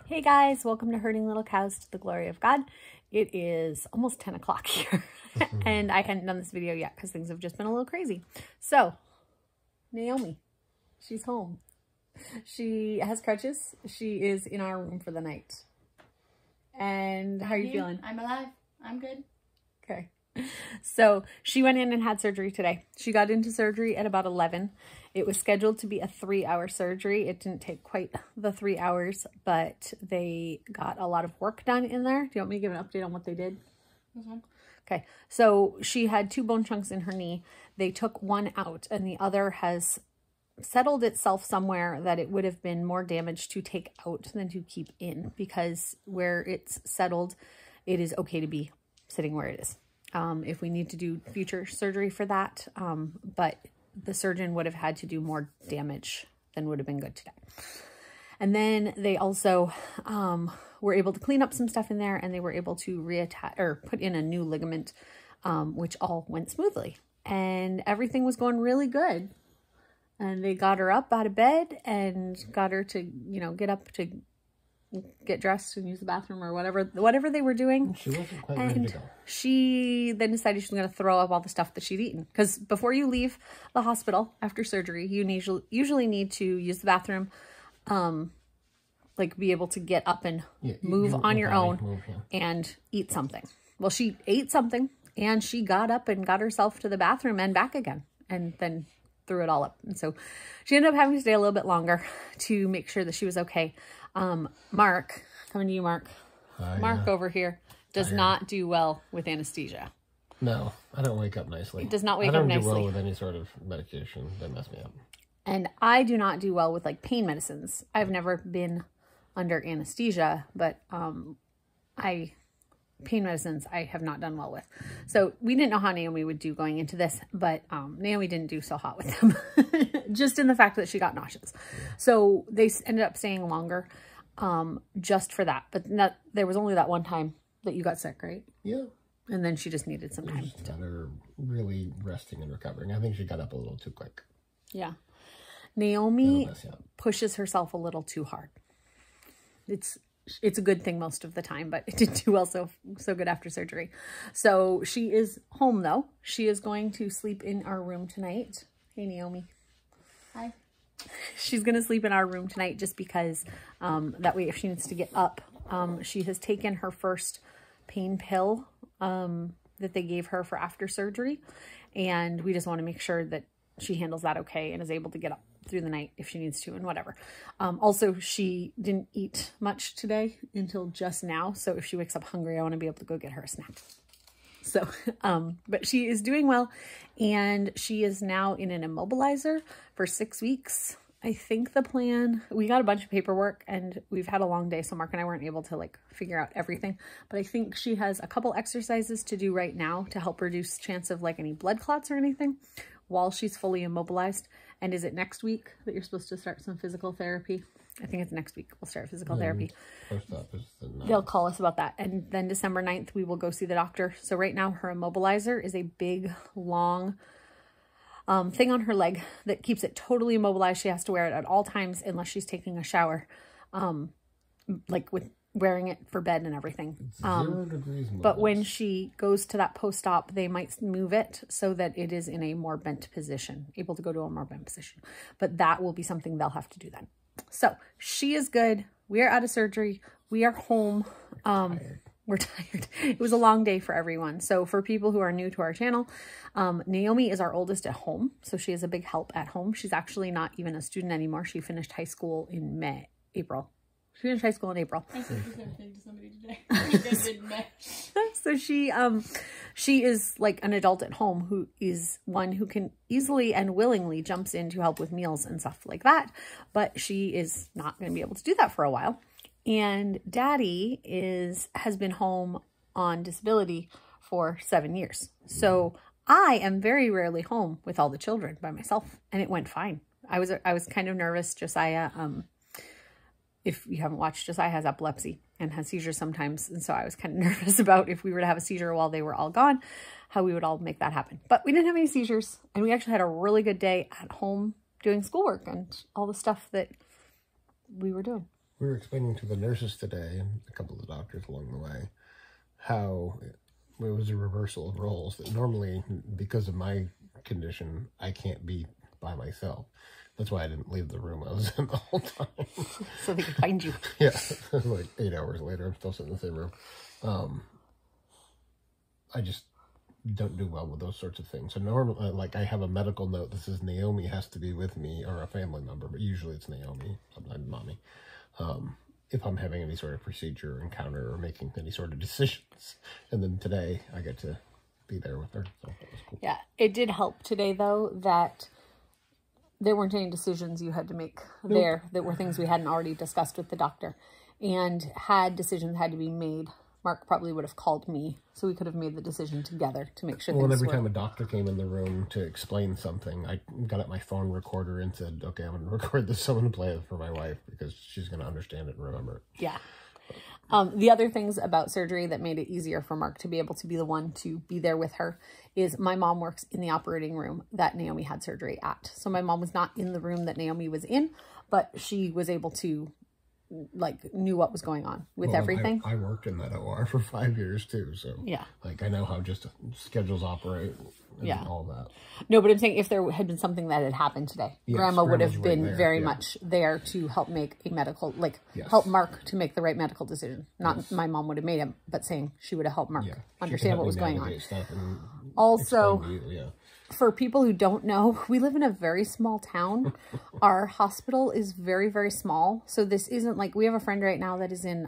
Hey guys, welcome to Herding Little Cows to the Glory of God. It is almost 10 o'clock here and I hadn't done this video yet because things have just been a little crazy. So, Naomi, she's home. She has crutches. She is in our room for the night. And how are you feeling? I'm alive. I'm good. Okay. So she went in and had surgery today. She got into surgery at about 11. It was scheduled to be a 3-hour surgery. It didn't take quite the 3 hours, but they got a lot of work done in there. Do you want me to give an update on what they did? Okay. So she had 2 bone chunks in her knee. They took one out and the other has settled itself somewhere that it would have been more damage to take out than to keep in, because where it's settled, it is okay to be sitting where it is. If we need to do future surgery for that, but the surgeon would have had to do more damage than would have been good today. And then they also were able to clean up some stuff in there, and they were able to reattach or put in a new ligament, which all went smoothly, and everything was going really good. And they got her up out of bed and got her to, you know, get up to get dressed and use the bathroom or whatever they were doing. She wasn't quite ready to go. She then decided she was going to throw up all the stuff that she'd eaten. Because before you leave the hospital after surgery, you usually need to use the bathroom, like be able to get up and move on your own and eat something. Well, she ate something and she got up and got herself to the bathroom and back again, and then threw it all up. And so she ended up having to stay a little bit longer to make sure that she was okay. Mark, coming to you, Mark. Mark over here does not do well with anesthesia. No, I don't wake up nicely. It does not wake up nicely. I don't do well with any sort of medication that mess me up. And I do not do well with like pain medicines. I've never been under anesthesia, but pain medicines I have not done well with. So we didn't know how Naomi would do going into this, but Naomi didn't do so hot with them. Just in the fact that she got nauseous. So they ended up staying longer just for that. But there was only that one time that you got sick, right? Yeah. And then she just needed some time. Just had her really resting and recovering. I think she got up a little too quick. Yeah. Naomi pushes herself a little too hard. It's a good thing most of the time, but it didn't do well so good after surgery. So she is home though. She is going to sleep in our room tonight. Hey, Naomi. Hi. She's going to sleep in our room tonight just because that way if she needs to get up, she has taken her first pain pill that they gave her for after surgery. And we just want to make sure that she handles that okay and is able to get up through the night if she needs to and whatever. Also, she didn't eat much today until just now. So if she wakes up hungry, I want to be able to go get her a snack. So, but she is doing well, and she is now in an immobilizer for 6 weeks. I think the plan, we got a bunch of paperwork and we've had a long day. So Mark and I weren't able to like figure out everything, but I think she has a couple exercises to do right now to help reduce chance of like any blood clots or anything while she's fully immobilized. And is it next week that you're supposed to start some physical therapy? I think it's next week we'll start physical therapy. First up is the 9th. They'll call us about that. And then December 9th, we will go see the doctor. So right now her immobilizer is a big, long thing on her leg that keeps it totally immobilized. She has to wear it at all times unless she's taking a shower, like with wearing it for bed and everything. 0 degrees but when she goes to that post-op, they might move it so that it is in a more bent position, able to go to a more bent position. But that will be something they'll have to do then. So she is good. We are out of surgery. We are home. We're tired. It was a long day for everyone. So for people who are new to our channel, Naomi is our oldest at home. So she is a big help at home. She's actually not even a student anymore. She finished high school in April. She finished high school in April. I said the same thing to somebody today. So she is like an adult at home who is one who can easily and willingly jumps in to help with meals and stuff like that. But she is not going to be able to do that for a while. And Daddy has been home on disability for 7 years. So I am very rarely home with all the children by myself, and it went fine. I was kind of nervous. Josiah, if you haven't watched, Josiah has epilepsy and has seizures sometimes. And so I was kind of nervous about if we were to have a seizure while they were all gone, how we would all make that happen. But we didn't have any seizures, and we actually had a really good day at home doing schoolwork and all the stuff that we were doing. We were explaining to the nurses today, and a couple of the doctors along the way, how it was a reversal of roles. That normally, because of my condition, I can't be by myself. That's why I didn't leave the room I was in the whole time. So they could find you. Yeah, like 8 hours later, I'm still sitting in the same room. I just don't do well with those sorts of things. So normally, like, I have a medical note that says Naomi has to be with me, or a family member, but usually it's Naomi, sometimes Mommy. If I'm having any sort of procedure or encounter or making any sort of decisions. And then today I get to be there with her. So that was cool. Yeah, it did help today, though, that there weren't any decisions you had to make there that were things we hadn't already discussed with the doctor. And had decisions had to be made, Mark probably would have called me, so we could have made the decision together to make sure Well, things every were... time a doctor came in the room to explain something, I got out my phone recorder and said, okay, I'm going to record this. I'm going to play it for my wife because she's going to understand it and remember it. Yeah. The other things about surgery that made it easier for Mark to be able to be the one to be there with her is my mom works in the operating room that Naomi had surgery at. So my mom was not in the room that Naomi was in, but she was able to, like, knew what was going on with everything. I worked in that OR for 5 years too. So yeah, like, I know how just schedules operate and all that. No, but I'm saying if there had been something that had happened today, Yes, Grandma would have Grandma's been right there, very much there to help make a medical, like, help Mark to make the right medical decision. Not my mom would have made him, but saying she would have helped Mark understand what was going on. Also, for people who don't know, we live in a very small town. Our hospital is very, very small. So this isn't like, we have a friend right now that is in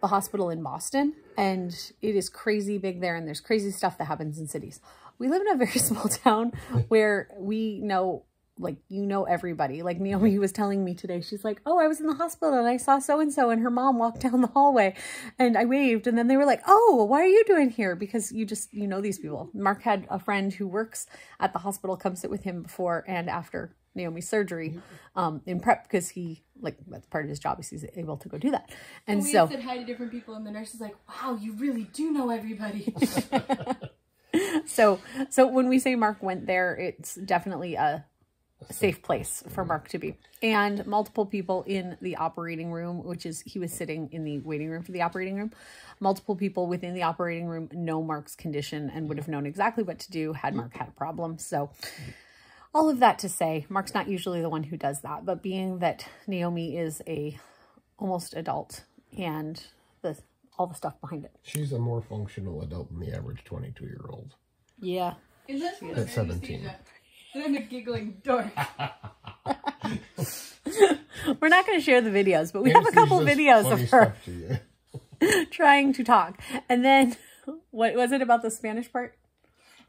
the hospital in Boston, and it is crazy big there, and there's crazy stuff that happens in cities. We live in a very small town where we know, like, you know everybody. Like Naomi was telling me today, she's like, oh, I was in the hospital and I saw so-and-so and her mom walked down the hallway and I waved, and then they were like, oh, why are you doing here? Because you know these people. Mark had a friend who works at the hospital come sit with him before and after Naomi's surgery in prep, because he, like, that's part of his job, is he's able to go do that. And we so said hi to different people and the nurse is like, wow, you really do know everybody. So when we say Mark went there, it's definitely a safe place for Mark to be. And multiple people in the operating room, which is, he was sitting in the waiting room for the operating room. Multiple people within the operating room know Mark's condition and would have known exactly what to do had Mark had a problem. So all of that to say, Mark's not usually the one who does that, but being that Naomi is a almost adult and all the stuff behind it. She's a more functional adult than the average 22-year-old. Yeah. At 17. And I'm a giggling dork. We're not going to share the videos, but we have a couple videos of her trying to talk. And then, what was it about the Spanish part?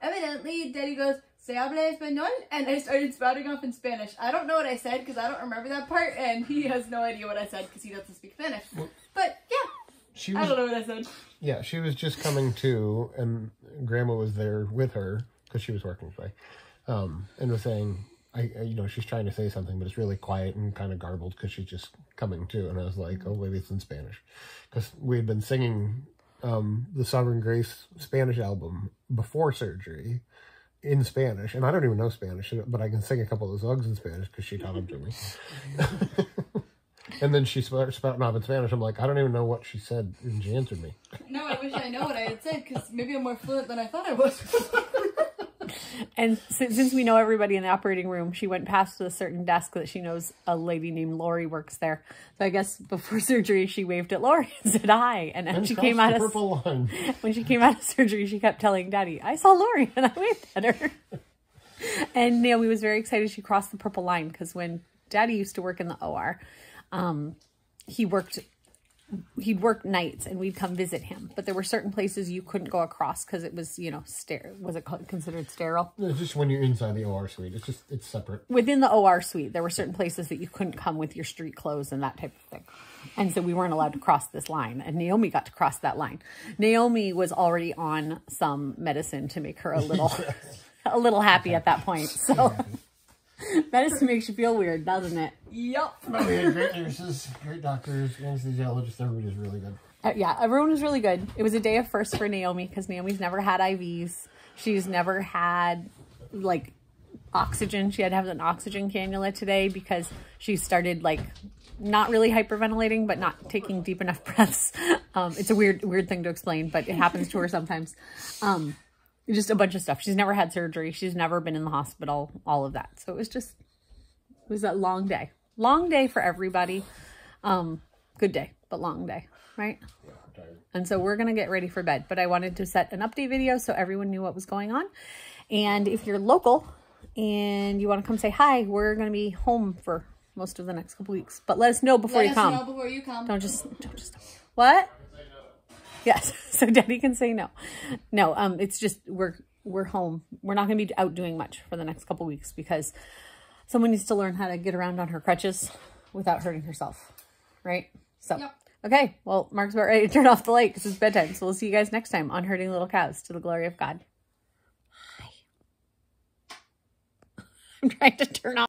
Evidently, Daddy goes, "Se habla español?" And I started spouting off in Spanish. I don't know what I said because I don't remember that part, and he has no idea what I said because he doesn't speak Spanish. But, yeah. I don't know what I said. Yeah, she was just coming to, and Grandma was there with her because she was working today, and was saying, you know, she's trying to say something, but it's really quiet and kind of garbled because she's just coming to. And I was like, oh, maybe it's in Spanish, because we had been singing the Sovereign Grace Spanish album before surgery in Spanish, and I don't even know Spanish, but I can sing a couple of the songs in Spanish because she taught them to me. And then she spouting off in Spanish. I'm like, I don't even know what she said, and she answered me. No, I wish I know what I had said, because maybe I'm more fluent than I thought I was. And since we know everybody in the operating room, she went past a certain desk that she knows a lady named Lori works there. So I guess before surgery, she waved at Lori and said hi. And then she came out of when she came out of surgery, she kept telling Daddy, I saw Lori and I waved at her. And Naomi was very excited she crossed the purple line, because when Daddy used to work in the OR, he'd work nights and we'd come visit him, but there were certain places you couldn't go across because it was, you know, was it considered sterile? No, it's just when you're inside the OR suite. It's separate. Within the OR suite, there were certain places that you couldn't come with your street clothes and that type of thing. And so we weren't allowed to cross this line, and Naomi got to cross that line. Naomi was already on some medicine to make her a little happy at that point. So medicine makes you feel weird, doesn't it? Yep. No, we had great nurses, great doctors, anesthesiologists. Everybody was really good. Yeah, everyone was really good. It was a day of first for Naomi, because Naomi's never had IVs. She's never had, like, oxygen. She had to have an oxygen cannula today because she started like not really hyperventilating, but not taking deep enough breaths. It's a weird thing to explain, but it happens to her sometimes. Just a bunch of stuff. She's never had surgery. She's never been in the hospital, all of that. So it was a long day. Long day for everybody. Good day, but long day, right? Yeah, I'm tired. And so we're going to get ready for bed, but I wanted to set an update video so everyone knew what was going on. And if you're local and you want to come say hi, we're going to be home for most of the next couple weeks, but let us know before you come. Let us know before you come. Don't just, what? Yes. So Daddy can say no. No, it's just, we're home. We're not going to be out doing much for the next couple weeks because someone needs to learn how to get around on her crutches without hurting herself. Right? So, yep. Okay. Well, Mark's about ready to turn off the light because it's bedtime. So we'll see you guys next time on Herding Little Cows to the glory of God. Hi. I'm trying to turn off.